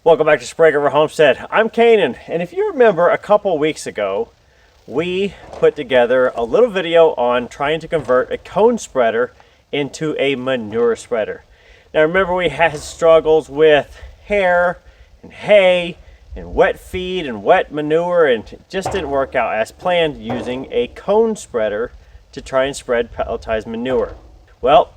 Welcome back to Sprague Homestead. I'm Kanan, and if you remember a couple weeks ago, we put together a little video on trying to convert a cone spreader into a manure spreader. Now remember, we had struggles with hair and hay and wet feed and wet manure, and it just didn't work out as planned using a cone spreader to try and spread pelletized manure. Well,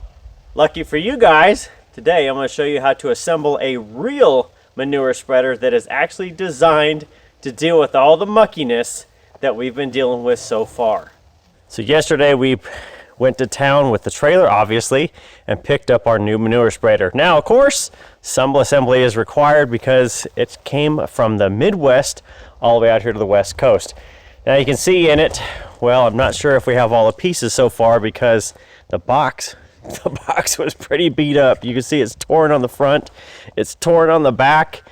lucky for you guys, today I'm going to show you how to assemble a real manure spreader that is actually designed to deal with all the muckiness that we've been dealing with so far. So yesterday we went to town with the trailer, obviously, and picked up our new manure spreader. Now, of course, some assembly is required because it came from the Midwest all the way out here to the West Coast. Now you can see in it, well, I'm not sure if we have all the pieces so far because the box was pretty beat up. You can see it's torn on the front, it's torn on the back,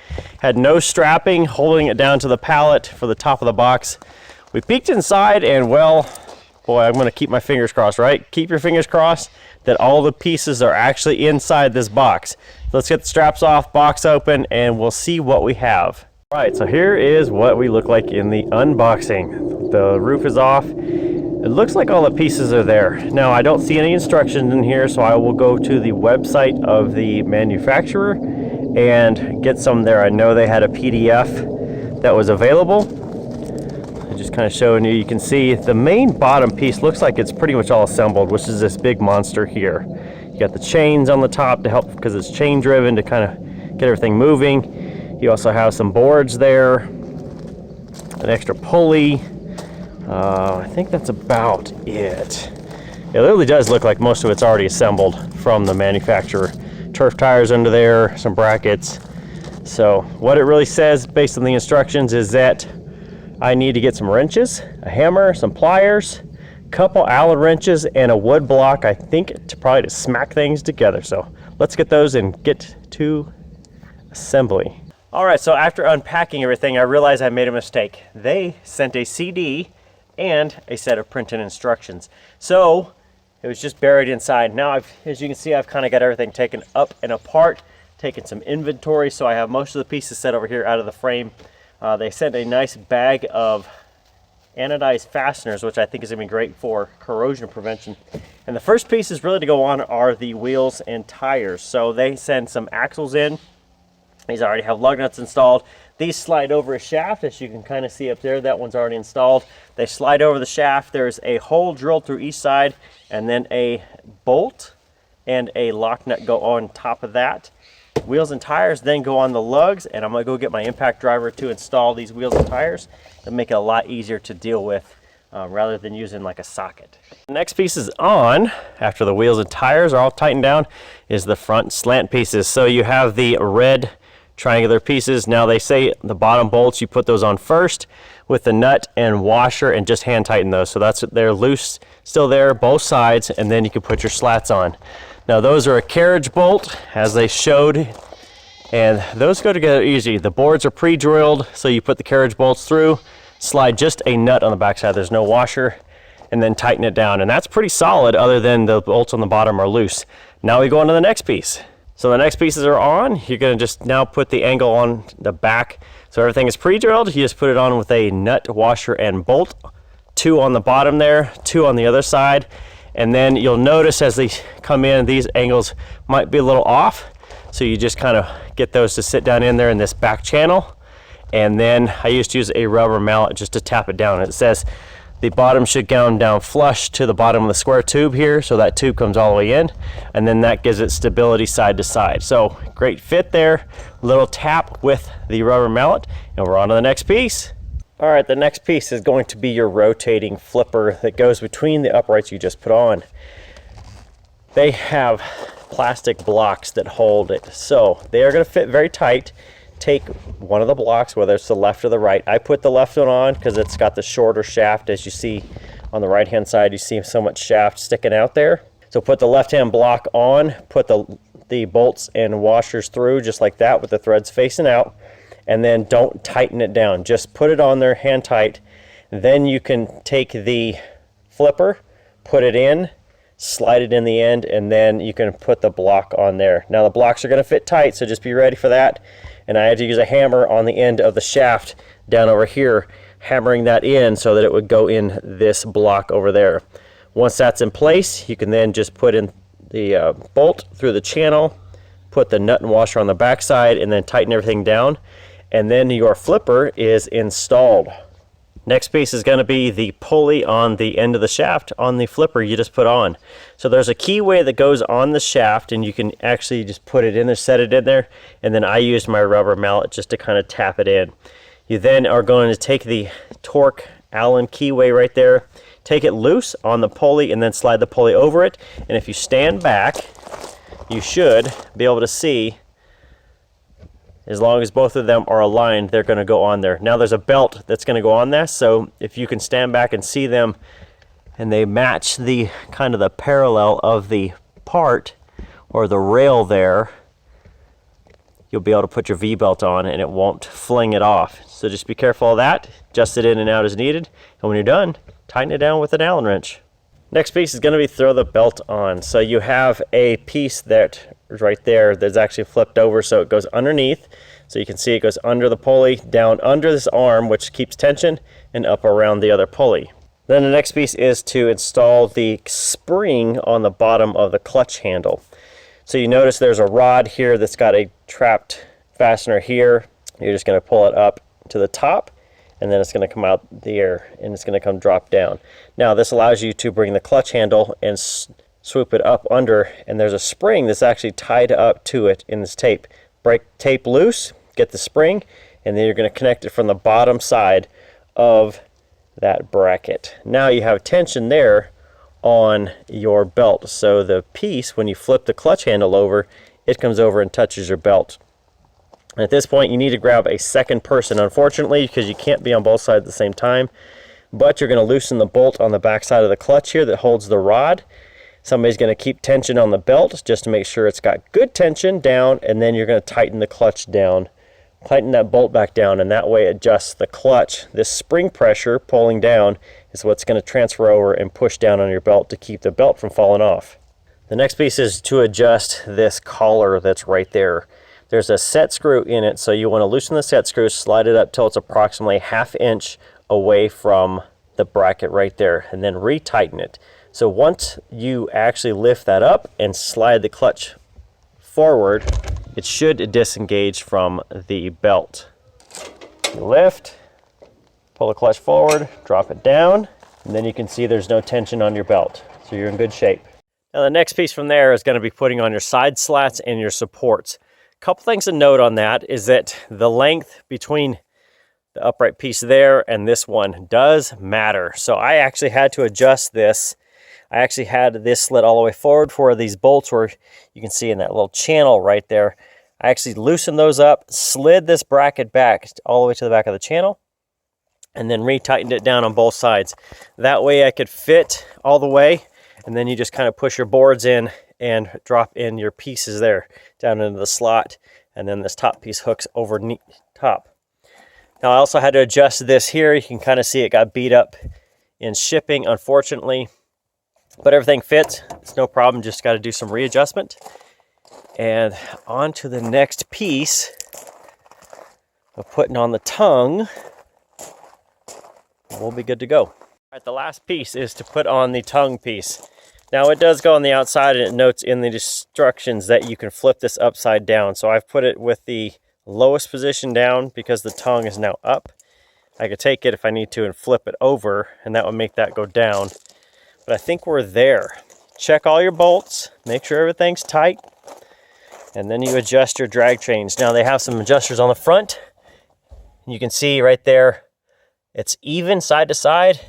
had no strapping holding it down to the pallet for the top of the box. We peeked inside and, well, boy, I'm going to keep my fingers crossed, right? Keep your fingers crossed that all the pieces are actually inside this box. Let's get the straps off, box open, and we'll see what we have. All right, so here is what we look like in the unboxing. The roof is off. It looks like all the pieces are there. Now, I don't see any instructions in here, so I will go to the website of the manufacturer and get some there. I know they had a PDF that was available. I'm just kind of showing you. You can see the main bottom piece looks like it's pretty much all assembled, which is this big monster here. You got the chains on the top to help because it's chain driven to kind of get everything moving. You also have some boards there, an extra pulley. I think that's about it. It really does look like most of it's already assembled from the manufacturer. Turf tires under there, some brackets. So what it really says based on the instructions is that I need to get some wrenches, a hammer, some pliers, a couple Allen wrenches, and a wood block, I think, to probably smack things together. So let's get those and get to assembly. All right, so after unpacking everything, I realized I made a mistake. They sent a CD and a set of printed instructions. So it was just buried inside. Now, as you can see, I've kind of got everything taken up and apart, taken some inventory, so I have most of the pieces set over here out of the frame. They sent a nice bag of anodized fasteners, which I think is going to be great for corrosion prevention. And the first pieces really to go on are the wheels and tires. So they send some axles in. These already have lug nuts installed. These slide over a shaft, as you can kind of see up there. That one's already installed. They slide over the shaft. There's a hole drilled through each side, and then a bolt and a lock nut go on top of that. Wheels and tires then go on the lugs, and I'm going to go get my impact driver to install these wheels and tires to make it a lot easier to deal with rather than using like a socket. The next piece is on, after the wheels and tires are all tightened down, is the front slant pieces. So you have the red triangular pieces. Now they say the bottom bolts, you put those on first with the nut and washer and just hand tighten those. So they're loose, still there, both sides, and then you can put your slats on. Now those are a carriage bolt, as they showed, and those go together easy. The boards are pre-drilled, so you put the carriage bolts through, slide just a nut on the backside, there's no washer, and then tighten it down. And that's pretty solid, other than the bolts on the bottom are loose. Now we go on to the next piece. So the next pieces are on. You're going to just now put the angle on the back. So everything is pre-drilled. You just put it on with a nut, washer, and bolt. 2 on the bottom there, 2 on the other side. And then you'll notice as they come in, these angles might be a little off. So you just kind of get those to sit down in there in this back channel. And then I used to use a rubber mallet just to tap it down. It says the bottom should go down flush to the bottom of the square tube here, so that tube comes all the way in, and then that gives it stability side to side. So great fit there, little tap with the rubber mallet, and we're on to the next piece. All right, the next piece is going to be your rotating flipper that goes between the uprights you just put on. They have plastic blocks that hold it, so they are going to fit very tight. Take one of the blocks, whether it's the left or the right. I put the left one on because it's got the shorter shaft. As you see on the right hand side, you see so much shaft sticking out there. So put the left hand block on, put the bolts and washers through just like that with the threads facing out, and then don't tighten it down. Just put it on there hand tight. Then you can take the flipper, put it in, slide it in the end, and then you can put the block on there. Now the blocks are going to fit tight, so just be ready for that. And I had to use a hammer on the end of the shaft down over here, hammering that in so that it would go in this block over there. Once that's in place, you can then just put in the bolt through the channel, put the nut and washer on the back side, and then tighten everything down, and then your flipper is installed. Next piece is going to be the pulley on the end of the shaft on the flipper you just put on. So there's a keyway that goes on the shaft, and you can actually just put it in there, set it in there, and then I used my rubber mallet just to kind of tap it in. You then are going to take the torque Allen keyway right there, take it loose on the pulley, and then slide the pulley over it. And if you stand back, you should be able to see, as long as both of them are aligned, they're going to go on there. Now there's a belt that's going to go on there, so if you can stand back and see them and they match the kind of the parallel of the part or the rail there, you'll be able to put your V-belt on and it won't fling it off. So just be careful of that, adjust it in and out as needed, and when you're done, tighten it down with an Allen wrench. Next piece is going to be throw the belt on. So you have a piece that is right there that's actually flipped over, so it goes underneath. So you can see it goes under the pulley, down under this arm, which keeps tension, and up around the other pulley. Then the next piece is to install the spring on the bottom of the clutch handle. So you notice there's a rod here that's got a trapped fastener here. You're just going to pull it up to the top, and then it's going to come out the air and it's going to come drop down. Now this allows you to bring the clutch handle and swoop it up under, and there's a spring that's actually tied up to it in this tape. Break tape loose, get the spring, and then you're going to connect it from the bottom side of that bracket. Now you have tension there on your belt, so the piece, when you flip the clutch handle over, it comes over and touches your belt. At this point, you need to grab a second person, unfortunately, because you can't be on both sides at the same time. But you're going to loosen the bolt on the back side of the clutch here that holds the rod. Somebody's going to keep tension on the belt just to make sure it's got good tension down, and then you're going to tighten the clutch down. Tighten that bolt back down, and that way adjusts the clutch. This spring pressure pulling down is what's going to transfer over and push down on your belt to keep the belt from falling off. The next piece is to adjust this collar that's right there. There's a set screw in it, so you want to loosen the set screw, slide it up till it's approximately 1/2 inch away from the bracket right there, and then retighten it. So once you actually lift that up and slide the clutch forward, it should disengage from the belt. You lift, pull the clutch forward, drop it down, and then you can see there's no tension on your belt, so you're in good shape. Now the next piece from there is going to be putting on your side slats and your supports. Couple things to note on that is that the length between the upright piece there and this one does matter. So I actually had to adjust this. I actually had this slid all the way forward for these bolts where you can see in that little channel right there. I actually loosened those up, slid this bracket back all the way to the back of the channel, and then retightened it down on both sides. That way I could fit all the way, and then you just kind of push your boards in and drop in your pieces there down into the slot, and then this top piece hooks over top. Now I also had to adjust this here. You can kind of see it got beat up in shipping, unfortunately, but everything fits. It's no problem, just got to do some readjustment. And on to the next piece of putting on the tongue. We'll be good to go. All right, the last piece is to put on the tongue piece. Now it does go on the outside, and it notes in the instructions that you can flip this upside down. So I've put it with the lowest position down because the tongue is now up. I could take it if I need to and flip it over, and that would make that go down. But I think we're there. Check all your bolts, make sure everything's tight, and then you adjust your drag chains. Now they have some adjusters on the front. You can see right there, it's even side to side,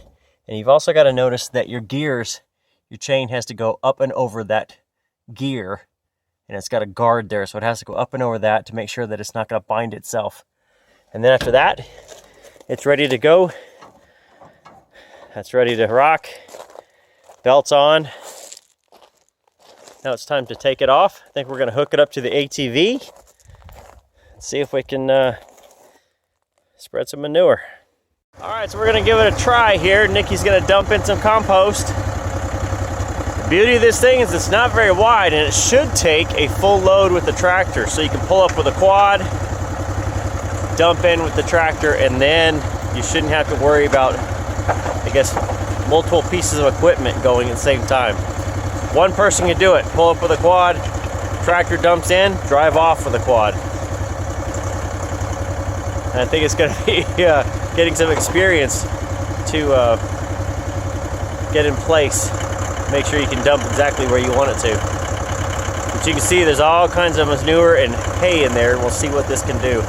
and you've also got to notice that your gears, your chain has to go up and over that gear, and it's got a guard there, so it has to go up and over that to make sure that it's not going to bind itself. And then after that, it's ready to go. That's ready to rock. Belt's on. Now it's time to take it off. I think we're going to hook it up to the ATV. See if we can spread some manure. All right, so we're going to give it a try here. Nikki's going to dump in some compost. Beauty of this thing is it's not very wide, and it should take a full load with the tractor. So you can pull up with a quad, dump in with the tractor, and then you shouldn't have to worry about, I guess, multiple pieces of equipment going at the same time. One person can do it. Pull up with a quad, tractor dumps in, drive off with a quad. And I think it's going to be getting some experience to get in place. Make sure you can dump exactly where you want it to. But you can see there's all kinds of manure and hay in there, and we'll see what this can do.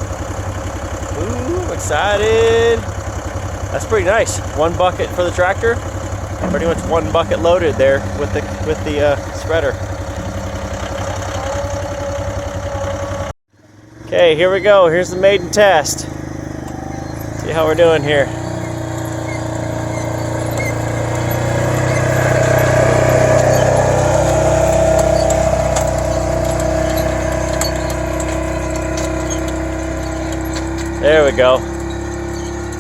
Ooh, I'm excited. That's pretty nice. One bucket for the tractor. Pretty much one bucket loaded there with the spreader. Okay, here we go. Here's the maiden test. See how we're doing here. There we go.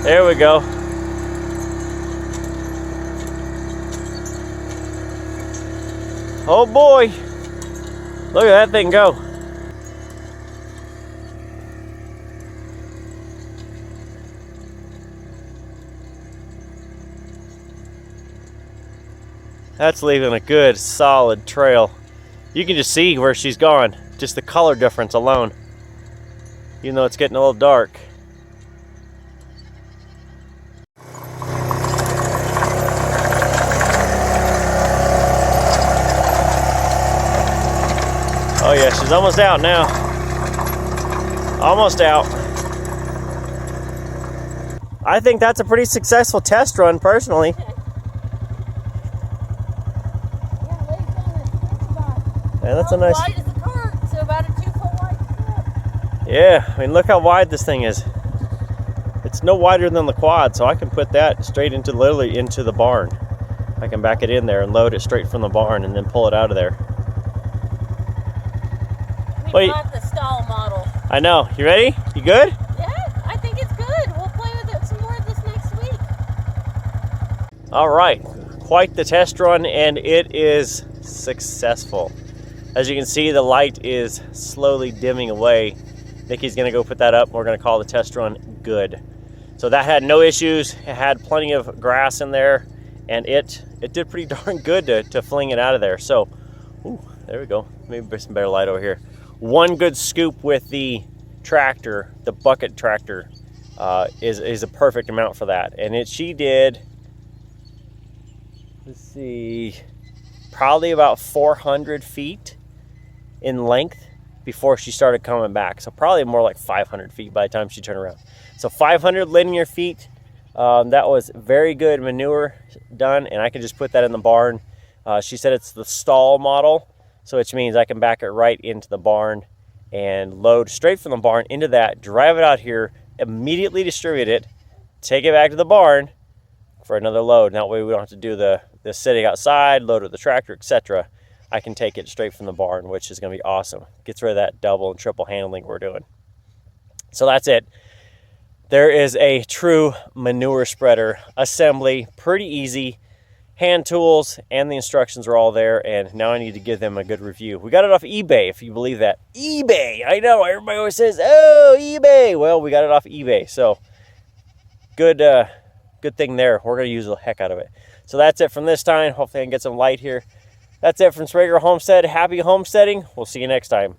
There we go. Oh boy. Look at that thing go. That's leaving a good solid trail. You can just see where she's gone. Just the color difference alone. Even though it's getting a little dark. Oh yeah, she's almost out now. Almost out. I think that's a pretty successful test run, personally. Yeah, that's a nice. Wide as the cart, so about a 2-foot wide strip. Yeah, I mean, look how wide this thing is. It's no wider than the quad, so I can put that straight into, literally into the barn. I can back it in there and load it straight from the barn and then pull it out of there. We got the stall model. I know. You ready? You good? Yeah, I think it's good. We'll play with it some more this next week. All right. Quite the test run, and it is successful. As you can see, the light is slowly dimming away. Nikki's going to go put that up. We're going to call the test run good. So that had no issues. It had plenty of grass in there, and it did pretty darn good to fling it out of there. So, ooh, there we go. Maybe there's some better light over here. One good scoop with the tractor, the bucket tractor, is a perfect amount for that. And she did, let's see, probably about 400 feet in length before she started coming back. So probably more like 500 feet by the time she turned around. So 500 linear feet. That was very good manure done, and I can just put that in the barn. She said it's the stall model, so which means I can back it right into the barn and load straight from the barn into that, drive it out here, immediately distribute it, take it back to the barn for another load. That way we don't have to do the sitting outside, load with the tractor, etc. I can take it straight from the barn, which is going to be awesome. Gets rid of that double and triple handling we're doing. So that's it. There is a true manure spreader assembly, pretty easy. Hand tools and the instructions are all there, and now I need to give them a good review. We got it off eBay, if you believe that. eBay! I know, everybody always says, oh, eBay! Well, we got it off eBay, so good thing there. We're going to use the heck out of it. So that's it from this time. Hopefully I can get some light here. That's it from Sprague Homestead. Happy homesteading. We'll see you next time.